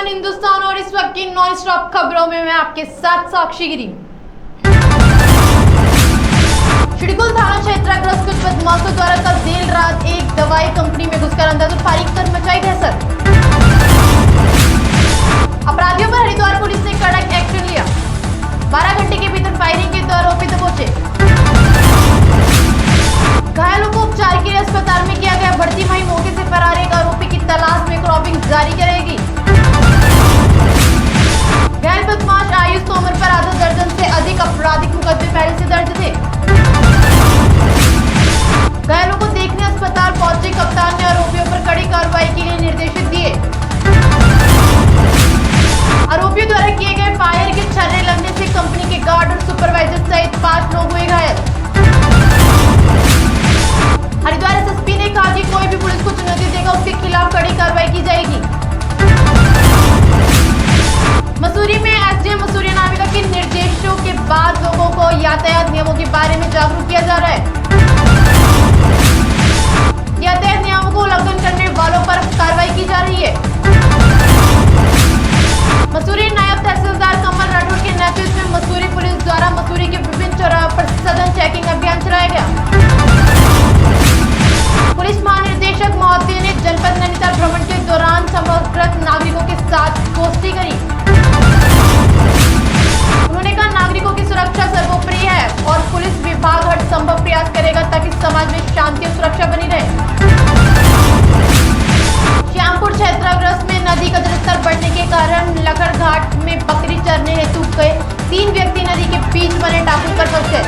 One Hindustan और इस वक्त की नॉन स्टॉप खबरों में मैं आपके साथ साक्षी गिरी। शिडकुल थाना क्षेत्रग्रस्त कुछ बदमाशों द्वारा कल देर रात एक दवाई कंपनी में घुसकर अंधाधुंध कर मचाई दहशत। अपराधियों पर हरिद्वार पुलिस ने कड़क एक्शन लिया। 12 घंटे के भीतर फायरिंग के दो आरोपी दबोचे। घायलों को उपचार के लिए अस्पताल में किया गया भर्ती। वहीं मौके से फरार एक आरोपी की तलाश में क्रॉपिंग जारी रहेगी। घायल बदमाश आयुष तोमर पर आधा दर्जन से अधिक आपराधिक मुकदमे पहले से दर्ज थे। घायलों को देखने अस्पताल पहुंचे कप्तान ने आरोपियों पर कड़ी कार्रवाई के लिए निर्देशित दिए। आरोपियों द्वारा किए गए फायर के छर्रे लगने से कंपनी के गार्ड और सुपरवाइजर सहित 5 लोग हुए घायल। हरिद्वार एसएसपी ने कहा कि कोई भी पुलिस को चुनौती देगा उसके खिलाफ कड़ी कार्रवाई की जाएगी। मसूरी में एसडीएम मसूरी नामिका के निर्देशों के बाद लोगों को यातायात नियमों के बारे में जागरूक किया जा रहा है। यातायात नियमों को उल्लंघन करने वालों पर कार्रवाई की जा रही है। मसूरी नायब तहसीलदार कमल राठौर के नेतृत्व में मसूरी पुलिस द्वारा मसूरी के विभिन्न चौराहों पर सघन चेकिंग अभियान चलाया गया। पुलिस महानिदेशक महोदय ने जनपद नैनीताल भ्रमण के दौरान समग्रत नागरिकों के साथ गोष्ठी करी। उन्होंने कहा नागरिकों की सुरक्षा सर्वोपरि है और पुलिस विभाग हर संभव प्रयास करेगा ताकि समाज में शांति और सुरक्षा बनी रहे। श्यामपुर क्षेत्रग्रस्त में नदी का जलस्तर बढ़ने के कारण लखड़ घाट में बकरी चरने हेतु गए 3 व्यक्ति नदी के बीच बने टापू पर फंस गए।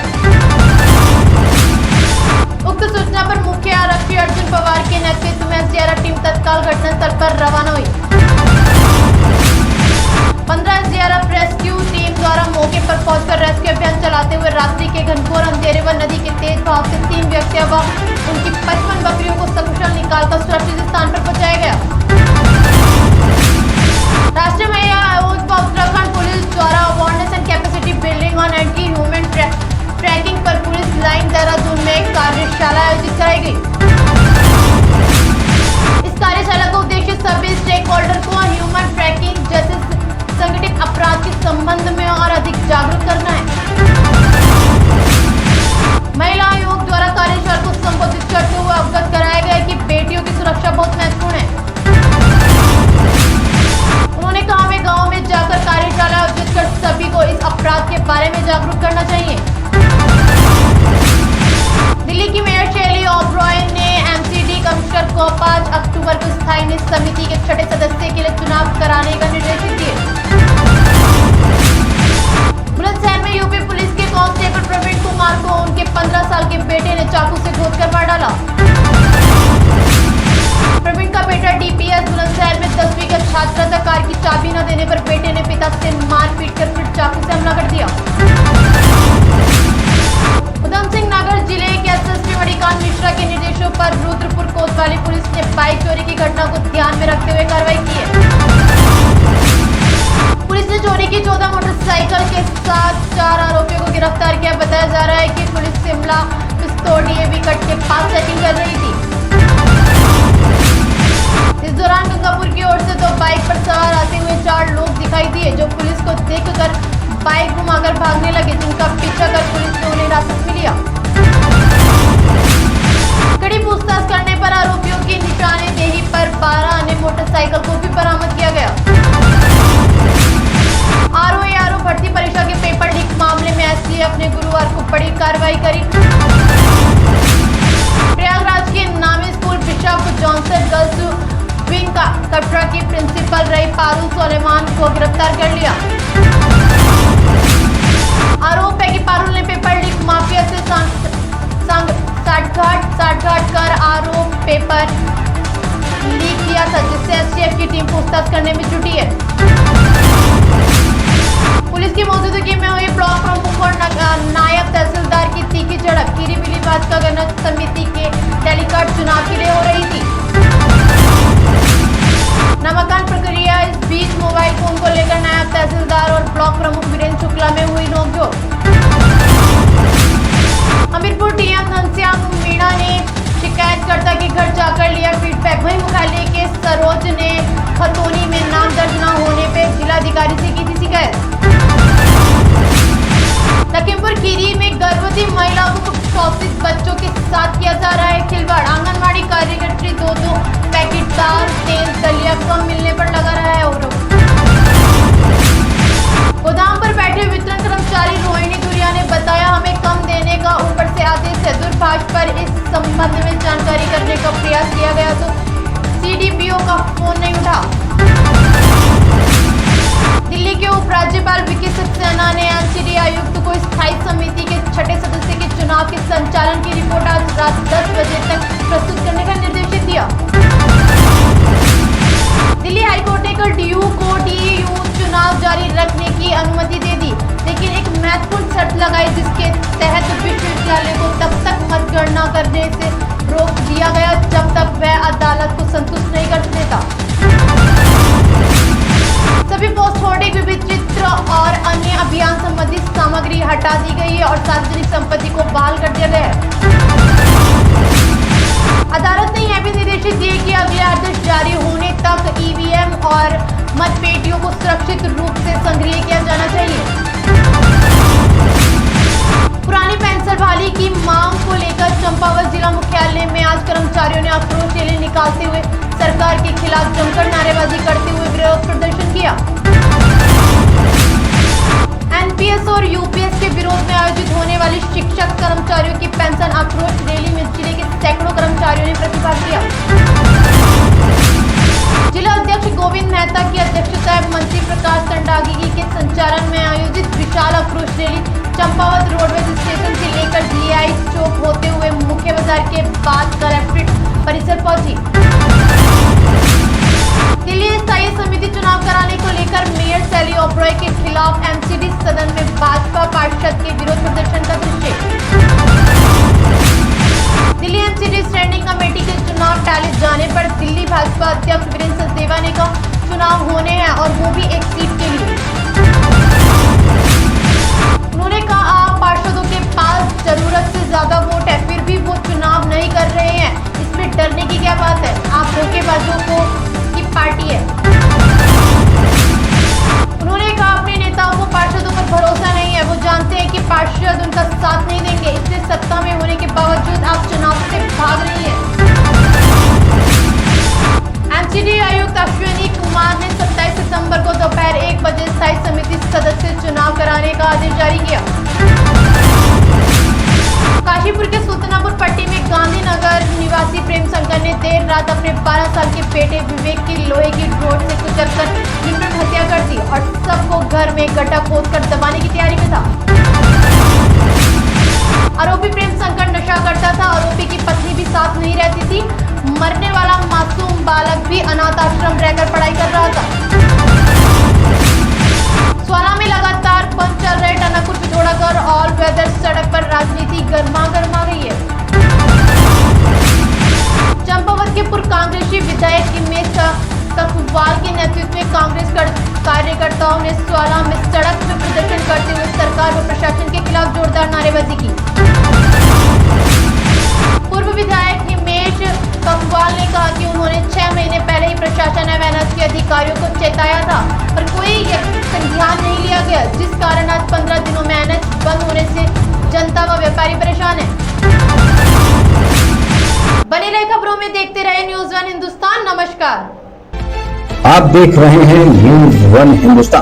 उक्त सूचना पर मुख्य आरक्षी अर्जुन पवार के नेतृत्व में एसडीआरएफ टीम तत्काल घटनास्थल पर रवाना हुई। 15 एसडीआरएफ रेस्क्यू टीम द्वारा मौके पर पहुंचकर रेस्क्यू अभियान चलाते हुए रात्रि के घनघोर अंधेरे व नदी के तेज बहाव से 3 व्यक्तियों व उनकी 55 बकरियों को सकुशल निकालकर सुरक्षित स्थान पर पहुंचाया गया। राष्ट्रीय महिला आयोग व उत्तराखंड पुलिस द्वारा awareness and capacity building on anti human trafficking पर पुलिस लाइन देहरादून में एक कार्यशाला आयोजित कराई गई। इस कार्यशाला का उद्देश्य सभी स्टेक होल्डर को ह्यूमन ट्रैकिंग जैसे संगठित अपराध के संबंध में और अधिक जागरूक करना है। महिला आयोग द्वारा कार्यशाला को संबोधित करते हुए अवगत कराया गया कि बेटियों की सुरक्षा बहुत महत्वपूर्ण है। उन्होंने कहा हमें गाँव में जाकर कार्यशाला आयोजित कर सभी को इस अपराध के बारे में जागरूक करना चाहिए। दिल्ली की मेयर शैली ओबरॉय ने एमसीडी कमिश्नर को 5 अक्टूबर को स्थायी समिति के 6ठे सदस्य के लिए चुनाव कराने का निर्देश दिए। बुलंदशहर में यूपी पुलिस के कांस्टेबल प्रवीण कुमार को उनके 15 साल के बेटे ने चाकू से गोदकर मार डाला। प्रवीण का बेटा डीपीएस बुलंदशहर में 10वीं का छात्र था। कार की चाबी न देने पर बेटे ने पिता से मार पीट कर फिर चाकू से हमला कर दिया। उधम सिंह नगर जिले के एसएसपी मणिकांत मिश्रा के निर्देशों पर रुद्रपुर कोतवाली पुलिस ने बाइक चोरी की घटना को ध्यान में रखते हुए कार्रवाई की है। पुलिस ने चोरी की 14 मोटरसाइकिल के साथ 4 आरोपियों को गिरफ्तार किया। बताया जा रहा है कि पुलिस शिमला पिस्तौल डीएवी कट के पास चेकिंग कर रही थी। इस दौरान गंगापुर की ओर से 2 बाइक पर सवार आते हुए 4 लोग दिखाई दिए जो पुलिस को देखकर बाइक घुमाकर भागने लगे, जिनका पीछा कर पुलिस ने उन्हें हिरासत में लिया। कड़ी पूछताछ करने पर आरोपियों की निशानदेही पर 12 अन्य मोटरसाइकिल को भी बरामद किया गया। आरओ भर्ती परीक्षा के पेपर लीक मामले में एसटीएफ ने गुरुवार को बड़ी कार्रवाई करी। प्रयागराज के नामी school bishop Johnson girls wing का कटरा की प्रिंसिपल रही पारुल सोलेमान को गिरफ्तार कर लिया। आरोप है कि पारुल ने पेपर लीक माफिया से साठगांठ कर आरोप पेपर लीक किया था, जिससे एसटीएफ की टीम पूछताछ करने में जुटी है। पुलिस की मौजूदगी में हुई ब्लॉक प्रमुख और नायब तहसीलदार की तीखी झड़प खीरी-पीली भाजपा गणना समिति के डेलीगेट चुनाव के लिए हो रही थी। नामांकन प्रक्रिया इस बीच मोबाइल फोन को लेकर नायब तहसीलदार और ब्लॉक प्रमुख वीरेंद्र शुक्ला में हुई नोकझोंक। हमीरपुर डीएम घनश्याम मीणा ने शिकायतकर्ता के घर जाकर लिया फीडबैक। वहीं मुख्यालय के सरोज ने खतौनी में नाम दर्ज न होने जिलाधिकारी से की थी शिकायत। लखीमपुर खीरी में गर्भवती महिलाओं को शोषित बच्चों के साथ किया जा रहा है खिलवाड़। आंगनबाड़ी कार्यकर्त्री दो पैकेट दाल तेल दलिया कम मिलने पर लगा रहा है आरोप। गोदाम पर बैठे वितरण कर्मचारी रोहिणी दुरिया ने बताया, हमें कम देने का ऊपर से आदेश है। दूरभाष पर इस संबंध में जानकारी करने का प्रयास किया गया तो CDPO का फोन नहीं उठा। दिल्ली के उपराज्यपाल वीके सक्सेना ने NCD आयुक्त को स्थायी समिति के छठे सदस्य के चुनाव के संचालन की रिपोर्ट आज रात 10 बजे तक प्रस्तुत करने का निर्देश दिया। दिल्ली हाईकोर्ट ने कल DU को DU चुनाव जारी रखने की अनुमति दे दी, लेकिन एक महत्वपूर्ण शर्त लगाई जिसके तहत विश्वविद्यालय को तब तक मतगणना करने से रोक दिया गया जब तक वह अदालत को संतुष्ट नहीं कर देता। सभी पोस्ट होर्डिंग, विभिन्न चित्र और अन्य अभियान संबंधी सामग्री हटा दी गई है और सार्वजनिक संपत्ति को बहाल कर दिया गया है। अदालत ने यह भी निर्देशित दिए कि अगले आदेश जारी होने तक EVM और मतपेटियों को सुरक्षित रूप से संग्रह किया जाना चाहिए। पुरानी पेंशन बहाली की मांग को लेकर चंपावत जिला मुख्यालय में आज कर्मचारियों ने आक्रोश रैली निकालते हुए सरकार के खिलाफ जमकर नारेबाजी करते हुए विरोध प्रदर्शन किया। NPS और UPS के विरोध में आयोजित होने वाली शिक्षक कर्मचारियों की पेंशन आक्रोश रैली में जिले के सैकड़ों कर्मचारियों ने प्रतिभाग किया। जिला अध्यक्ष गोविंद मेहता की अध्यक्षता में मंत्री प्रकाश संडागी के संचालन में आयोजित विशाल आक्रोश रैली चंपावत रोडवेज स्टेशन से लेकर GI चौक होते हुए मुख्य बाजार के बाद कलेक्ट्रेट परिसर पहुंची। दिल्ली स्थायी समिति चुनाव कराने को लेकर मेयर सैली ओबरॉय के खिलाफ MCD सदन में भाजपा पार्षद के विरोध प्रदर्शन का दृश्य। दिल्ली MCD स्टैंडिंग कमेटी के चुनाव टाले जाने पर दिल्ली भाजपा अध्यक्ष वीरेंद्र सचदेवा ने कहा, चुनाव होने हैं और वो भी एक सीट के लिए। उन्होंने कहा, आप पार्षदों के पास जरूरत से ज्यादा वोट है, फिर भी वो चुनाव नहीं कर रहे हैं, इसमें डरने की क्या बात है? आप धोखेबाजों को की पार्टी है। उन्होंने कहा, अपने नेताओं को पार्षदों पर भरोसा नहीं है, वो जानते हैं कि पार्षद उनका साथ नहीं देंगे, इसलिए सत्ता में होने के बावजूद आप चुनाव से भाग रही है। MCD आयुक्त अश्विनी कुमार ने 27 सितंबर को दोपहर 1 बजे स्थायी समिति सदस्य चुनाव कराने का आदेश जारी किया। काशीपुर के सुल्तानपुर पट्टी में गांधीनगर निवासी प्रेम शंकर ने देर रात अपने 12 साल के बेटे विवेक की लोहे की रोड से कुचलकर निर्मम हत्या कर दी और सबको घर में गड्ढा खोदकर दबाने की तैयारी में था। आरोपी प्रेम शंकर नशा करता था। आरोपी की पत्नी भी साथ नहीं रहती थी। मरने वाला मासूम बालक भी अनाथ आश्रम रहकर पढ़ाई कर रहा था। स्वाला में लगातार बंद चल रहे टनकपुर पिथौरागढ़ ऑल वेदर सड़क पर राजनीति गर्मा गई है। चंपावत के पूर्व कांग्रेसी विधायक हिमेश ककवाल के नेतृत्व में कांग्रेस कार्यकर्ताओं ने स्वाला में सड़क में प्रदर्शन करते हुए सरकार व प्रशासन के खिलाफ जोरदार नारेबाजी की। पूर्व विधायक हिमेश ककवाल ने कहा कि उन्होंने 6 महीने पहले ही प्रशासन एवं NS के अधिकारियों को चेताया था, पर कोई संज्ञान नहीं लिया गया, जिस कारण आज 15 दिनों में NS बंद होने से जनता व व्यापारी परेशान है। बने रहे खबरों में, देखते रहे न्यूज़ 1 हिंदुस्तान। नमस्कार। आप देख रहे हैं न्यूज़ 1 हिंदुस्तान।